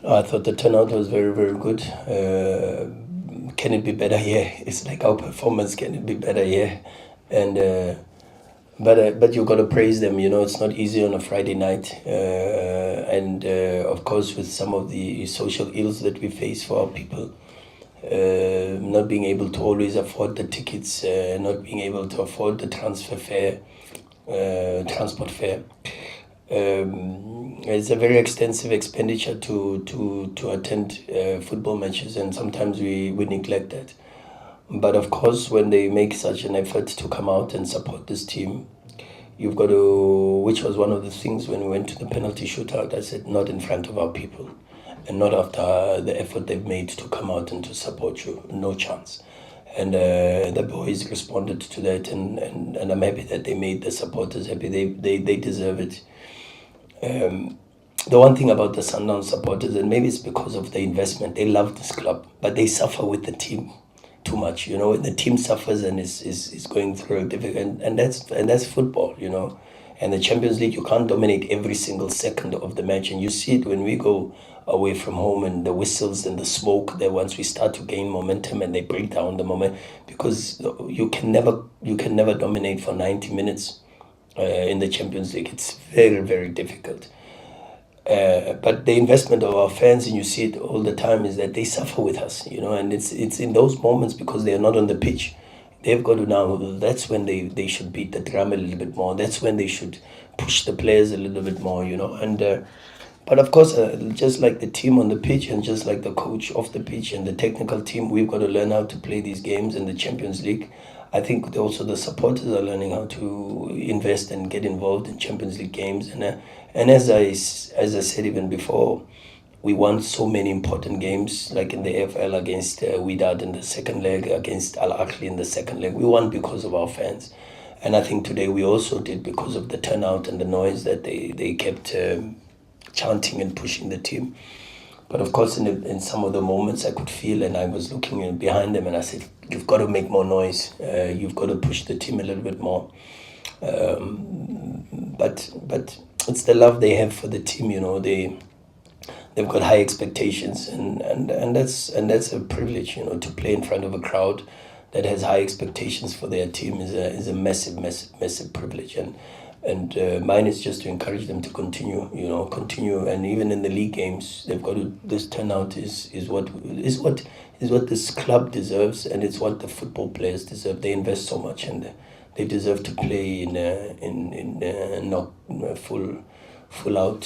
I thought the turnout was very, very good. Can it be better? Yeah, it's like our performance. Can it be better? Yeah, and but you got to praise them. You know, it's not easy on a Friday night, and of course with some of the social ills that we face for our people, not being able to always afford the tickets, not being able to afford the transfer fare, transport fare. It's a very extensive expenditure to attend football matches, and sometimes we neglect that. But of course, when they make such an effort to come out and support this team, you've got to, which was one of the things when we went to the penalty shootout, I said, not in front of our people and not after the effort they've made to come out and to support you. No chance. And the boys responded to that, and I'm happy that they made the supporters happy. They deserve it. The one thing about the Sundowns supporters, and maybe it's because of the investment, they love this club, but they suffer with the team too much. You know, when the team suffers and is going through a difficult, and that's football. You know, and the Champions League, you can't dominate every single second of the match, and you see it when we go away from home and the whistles and the smoke. That once we start to gain momentum and they break down the moment, because you can never dominate for 90 minutes in the Champions League. It's very, very difficult. But the investment of our fans, and you see it all the time, is that they suffer with us, you know, and it's in those moments because they are not on the pitch. They've got to now, that's when they should beat the drum a little bit more. That's when they should push the players a little bit more, you know. And but of course, just like the team on the pitch and just like the coach off the pitch and the technical team, we've got to learn how to play these games in the Champions League. I think also the supporters are learning how to invest and get involved in Champions League games. And as I said even before, we won so many important games, like in the AFL against Wydad in the second leg, against Al Ahly in the second leg. We won because of our fans. And I think today we also did because of the turnout and the noise that they kept chanting and pushing the team. But of course, in some of the moments, I could feel, and I was looking behind them, and I said, "You've got to make more noise. You've got to push the team a little bit more." But it's the love they have for the team. You know, they've got high expectations, and that's a privilege. You know, to play in front of a crowd that has high expectations for their team is a massive, massive, massive privilege. And mine is just to encourage them to continue, you know, continue. And even in the league games, they've got to, this turnout is what this club deserves, and it's what the football players deserve. They invest so much, and they deserve to play in not full out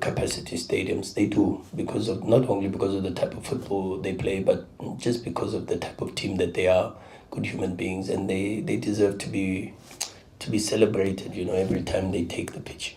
capacity stadiums. They do, because of, not only because of the type of football they play, but just because of the type of team that they are. Good human beings, and they deserve to be celebrated, you know, every time they take the pitch.